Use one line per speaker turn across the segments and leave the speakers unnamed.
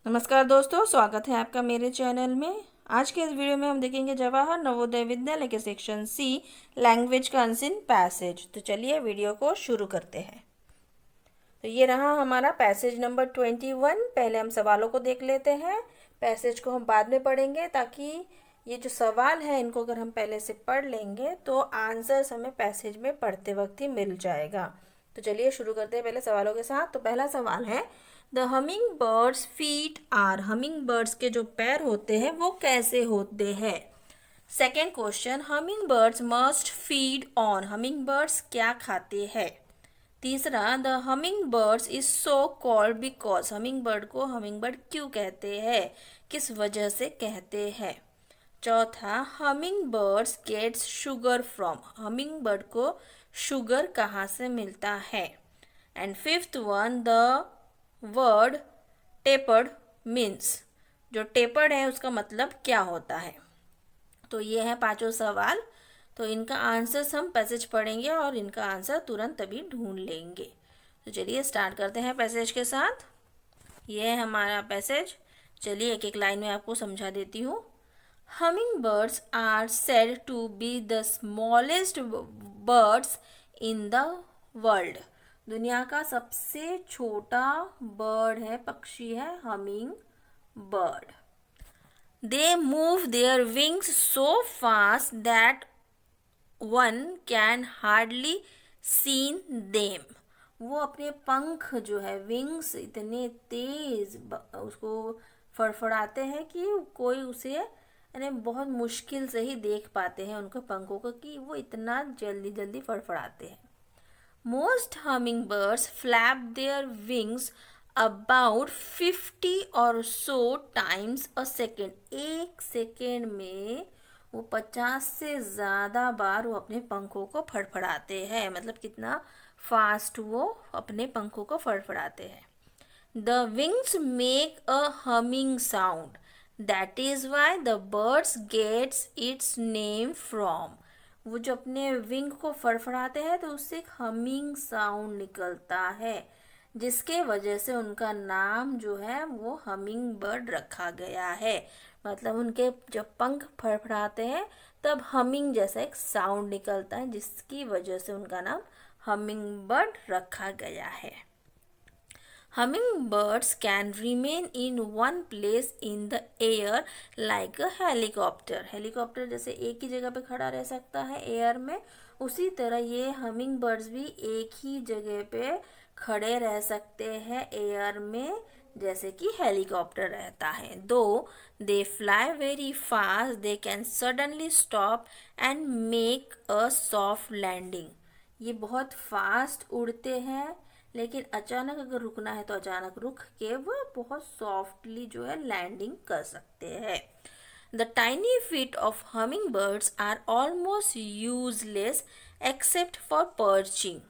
नमस्कार दोस्तों, स्वागत है आपका मेरे चैनल में। आज के इस वीडियो में हम देखेंगे जवाहर नवोदय विद्यालय के सेक्शन सी लैंग्वेज का अनसीन पैसेज। तो चलिए वीडियो को शुरू करते हैं। तो ये रहा हमारा पैसेज नंबर 21। पहले हम सवालों को देख लेते हैं, पैसेज को हम बाद में पढ़ेंगे, ताकि ये जो सवाल है इनको अगर हम पहले से पढ़ लेंगे तो आंसर्स हमें पैसेज में पढ़ते वक्त ही मिल जाएगा। तो चलिए शुरू करते हैं पहले सवालों के साथ। तो पहला सवाल है, the hummingbirds feet are, hummingbirds के जो पैर होते हैं वो कैसे होते हैं। Second question, hummingbirds must feed on, hummingbirds क्या खाते हैं। तीसरा, the hummingbirds is so called because, hummingbird को हमिंग बर्ड क्यों कहते हैं, किस वजह से कहते हैं। चौथा, hummingbirds gets sugar from, hummingbird को शुगर कहाँ से मिलता है। And fifth one, the word tapered means, जो टेपर्ड है उसका मतलब क्या होता है। तो ये है पांचों सवाल। तो इनका आंसर्स हम पैसेज पढ़ेंगे और इनका आंसर तुरंत अभी ढूंढ लेंगे। तो चलिए स्टार्ट करते हैं पैसेज के साथ। ये है हमारा पैसेज। चलिए एक एक लाइन में आपको समझा देती हूँ। Hummingbirds are said to be the smallest birds in the world, दुनिया का सबसे छोटा बर्ड है, पक्षी है hummingbird. They move their wings so fast that one can hardly seen them, वो अपने पंख जो है विंग्स इतने तेज उसको फड़फड़ाते हैं कि कोई उसे यानी बहुत मुश्किल से ही देख पाते हैं उनके पंखों को, कि वो इतना जल्दी जल्दी फड़फड़ाते हैं। Most hummingbirds flap their wings about 50 or so times a second, एक सेकेंड में वो 50 से ज़्यादा बार वो अपने पंखों को फड़फड़ाते हैं, मतलब कितना फास्ट वो अपने पंखों को फड़फड़ाते हैं। The wings make a humming sound, that is why the birds gets its name from, वो जो अपने विंग को फड़फड़ाते हैं तो उससे एक हमिंग साउंड निकलता है, जिसके वजह से उनका नाम जो है वो हमिंग बर्ड रखा गया है। मतलब उनके जब पंख फड़फड़ाते हैं तब हमिंग जैसा एक साउंड निकलता है, जिसकी वजह से उनका नाम हमिंग बर्ड रखा गया है। Hummingbirds can remain in one place in the air like a helicopter, helicopter जैसे एक ही जगह पे खड़ा रह सकता है एयर में, उसी तरह ये हमिंग बर्ड्स भी एक ही जगह पे खड़े रह सकते हैं एयर में, जैसे कि हेलीकॉप्टर रहता है। Though they fly very fast, they can suddenly stop and make a soft landing, ये बहुत फास्ट उड़ते हैं, लेकिन अचानक अगर रुकना है तो अचानक रुक के वो बहुत सॉफ्टली जो है लैंडिंग कर सकते हैं। The tiny feet of hummingbirds are almost useless except for perching,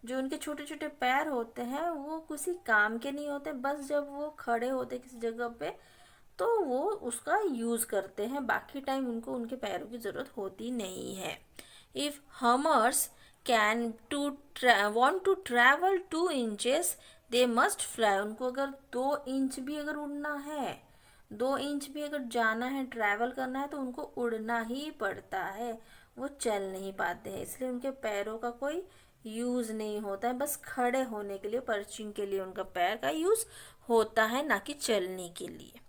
जो उनके छोटे छोटे पैर होते हैं वो किसी काम के नहीं होते, बस जब वो खड़े होते किसी जगह पे तो वो उसका यूज़ करते हैं, बाकी टाइम उनको उनके पैरों की ज़रूरत होती नहीं है। If hummers can to want to travel 2 inches they must fly, उनको अगर 2 इंच भी अगर उड़ना है, 2 इंच भी अगर जाना है ट्रैवल करना है तो उनको उड़ना ही पड़ता है, वो चल नहीं पाते हैं, इसलिए उनके पैरों का कोई यूज़ नहीं होता है, बस खड़े होने के लिए पर्चिंग के लिए उनका पैर का यूज़ होता है, ना कि चलने के लिए।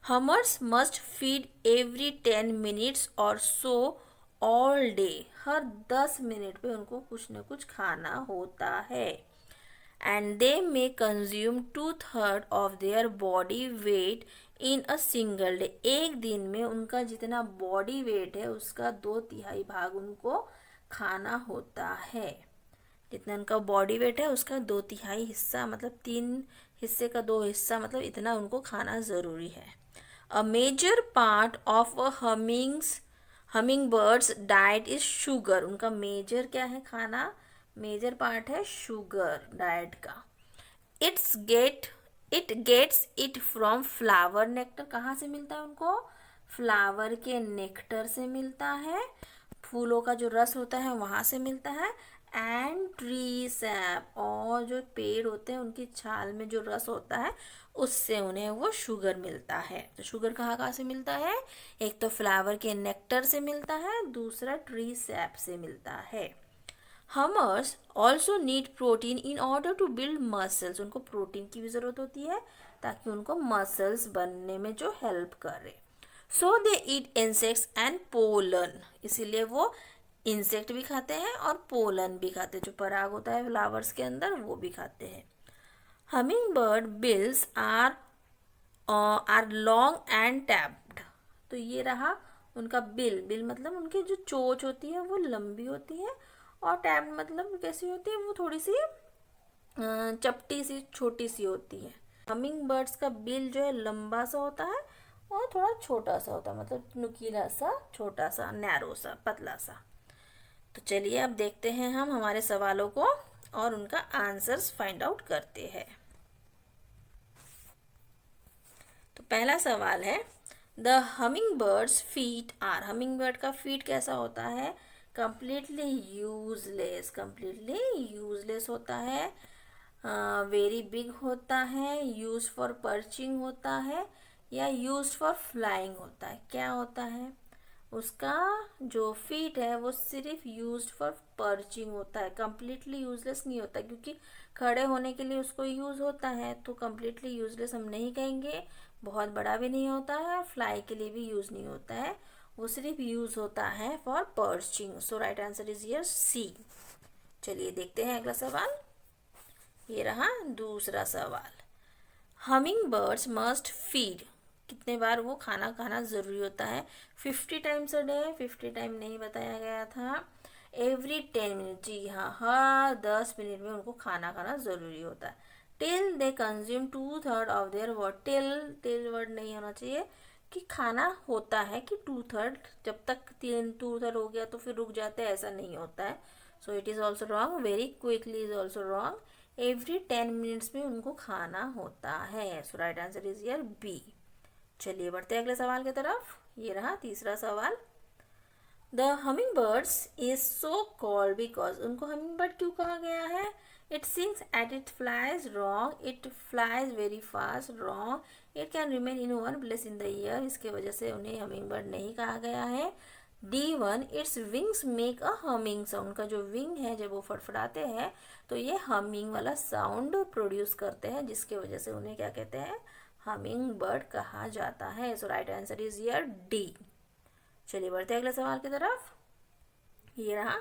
हमर्स मस्ट फीड एवरी 10 मिनट्स और सो ऑल डे, हर 10 मिनट पे उनको कुछ न कुछ खाना होता है। And they may consume 2/3 of their body weight in a single day, एक दिन में उनका जितना बॉडी वेट है उसका 2/3 भाग उनको खाना होता है, जितना उनका बॉडी वेट है उसका 2/3 हिस्सा, मतलब 3 हिस्से का 2 हिस्सा, मतलब इतना उनको खाना ज़रूरी है। A major part of a hummingbirds diet is sugar, उनका मेजर क्या है खाना, मेजर पार्ट है शुगर डाइट का। It gets it from flower nectar, कहाँ से मिलता है उनको, फ्लावर के नेक्टर से मिलता है, फूलों का जो रस होता है वहाँ से मिलता है। एंड ट्री सैप, और जो पेड़ होते हैं उनकी छाल में जो रस होता है उससे उन्हें वो शुगर मिलता है। तो शुगर कहाँ कहाँ से मिलता है? एक तो फ्लावर के नेक्टर से मिलता है, दूसरा ट्री सैप से मिलता है। Hummers also need protein in order to build muscles, उनको प्रोटीन की भी ज़रूरत होती है ताकि उनको मसल्स बनने में जो हेल्प करे। सो दे ईट इंसेक्ट्स एंड पोलन, इसीलिए वो इंसेक्ट भी खाते हैं और पोलन भी खाते हैं, जो पराग होता है फ्लावर्स के अंदर वो भी खाते हैं। Hummingbird bills are long and tapped, तो ये रहा उनका बिल। बिल मतलब उनकी जो चोंच होती है वो लंबी होती है, और टैप्ड मतलब कैसी होती है, वो थोड़ी सी चपटी सी छोटी सी होती है। हमिंग बर्ड्स का बिल जो है लंबा सा होता है और थोड़ा छोटा सा होता है, मतलब नुकीला सा, छोटा सा, नैरो सा, पतला सा। तो चलिए अब देखते हैं हम हमारे सवालों को और उनका आंसर्स फाइंड आउट करते हैं। तो पहला सवाल है, the hummingbirds feet are, hummingbird का फीट कैसा होता है? कंप्लीटली यूजलेस, कंप्लीटली यूजलेस होता है। वेरी बिग होता है, यूज फॉर पर्चिंग होता है, या यूज फॉर फ्लाइंग होता है? क्या होता है? उसका जो फीट है वो सिर्फ यूज फॉर पर्चिंग होता है, कंप्लीटली यूजलेस नहीं होता, क्योंकि खड़े होने के लिए उसको यूज होता है, तो कंप्लीटली यूजलेस हम नहीं कहेंगे। बहुत बड़ा भी नहीं होता है, फ्लाई के लिए भी यूज नहीं होता है, वो सिर्फ यूज होता है for perching. So right answer is here C. चलिए देखते हैं अगला सवाल। ये रहा दूसरा सवाल। हमिंग बर्ड्स मस्ट फीड, कितने बार वो खाना खाना ज़रूरी होता है? 50 टाइम्स अ डे, 50 टाइम नहीं बताया गया था। एवरी 10 मिनट, जी हाँ, हर 10 मिनट में उनको खाना खाना ज़रूरी होता है। Till they consume 2/3 of their word, till word नहीं होना चाहिए कि खाना होता है कि 2/3, जब तक 2/3 हो गया तो फिर रुक जाते हैं, ऐसा नहीं होता है। So it is also wrong. Very quickly is also wrong. Every 10 minutes में उनको खाना होता है। So right answer is here B. चलिए बढ़ते हैं अगले सवाल की तरफ। ये रहा तीसरा सवाल। The hummingbirds is so called because, उनको हमिंग बर्ड क्यों कहा गया है? It sings at it flies, wrong. It flies very fast, wrong. It can remain in one place in the year, इसके वजह से उन्हें हमिंग बर्ड नहीं कहा गया है। D1, its wings make a humming sound, उनका जो विंग है जब वो फड़फड़ाते हैं तो ये हमिंग वाला साउंड प्रोड्यूस करते हैं, जिसके वजह से उन्हें क्या कहते हैं? हमिंग बर्ड कहा जाता है। So right answer is here D. चलिए बढ़ते हैं अगले सवाल की तरफ। ये रहा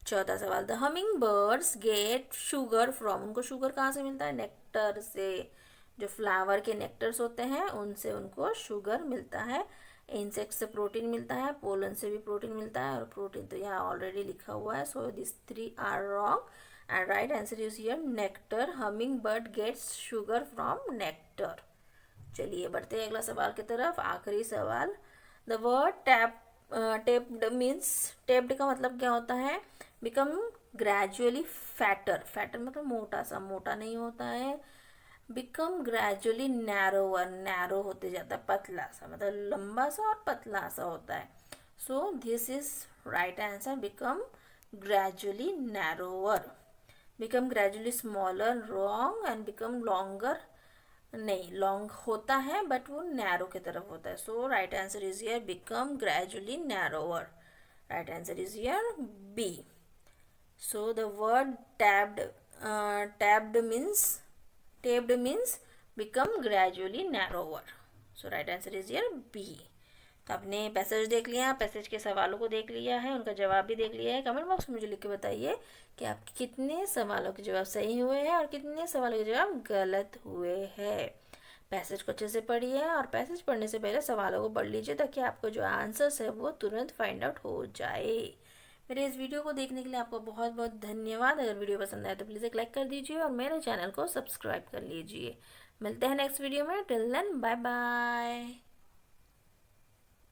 चौथा सवाल। The hummingbirds get sugar from, उनको शुगर कहाँ से मिलता है? नेक्टर से, जो फ्लावर के नेक्टर्स होते हैं उनसे उनको शुगर मिलता है। इंसेक्ट से प्रोटीन मिलता है, पोलन से भी प्रोटीन मिलता है, और प्रोटीन तो यहाँ ऑलरेडी लिखा हुआ है। So this 3 are wrong and right answer is here nectar. Hummingbird gets sugar from nectar. चलिए बढ़ते हैं अगला सवाल की तरफ, आखिरी सवाल। The word tapped means, tapped का मतलब क्या होता है? बिकम ग्रेजुअली फैटर, फैटर मतलब मोटा सा, मोटा नहीं होता है। बिकम ग्रेजुअली नैरोवर, नैरो होते जाता है, पतला सा, मतलब लंबा सा और पतला सा होता है। So this is right answer, become gradually narrower. Become gradually smaller, wrong. And become longer, नहीं, लॉन्ग होता है बट वो नैरो की तरफ होता है। So right answer is here become gradually narrower. Right answer is here B. So the word tapped means become gradually narrower. So right answer is here B. तो आपने पैसेज देख लिया, पैसेज के सवालों को देख लिया है, उनका जवाब भी देख लिया है। कमेंट बॉक्स में मुझे लिख के बताइए कि आपके कितने सवालों के जवाब सही हुए हैं और कितने सवालों के जवाब गलत हुए हैं। पैसेज को अच्छे से पढ़िए और पैसेज पढ़ने से पहले सवालों को पढ़ लीजिए, ताकि आपको जो आंसर्स है वो तुरंत फाइंड आउट हो जाए। मेरे इस वीडियो को देखने के लिए आपको बहुत बहुत धन्यवाद। अगर वीडियो पसंद आए तो प्लीज़ एक लाइक कर दीजिए और मेरे चैनल को सब्सक्राइब कर लीजिए। मिलते हैं नेक्स्ट वीडियो में। Till then bye bye.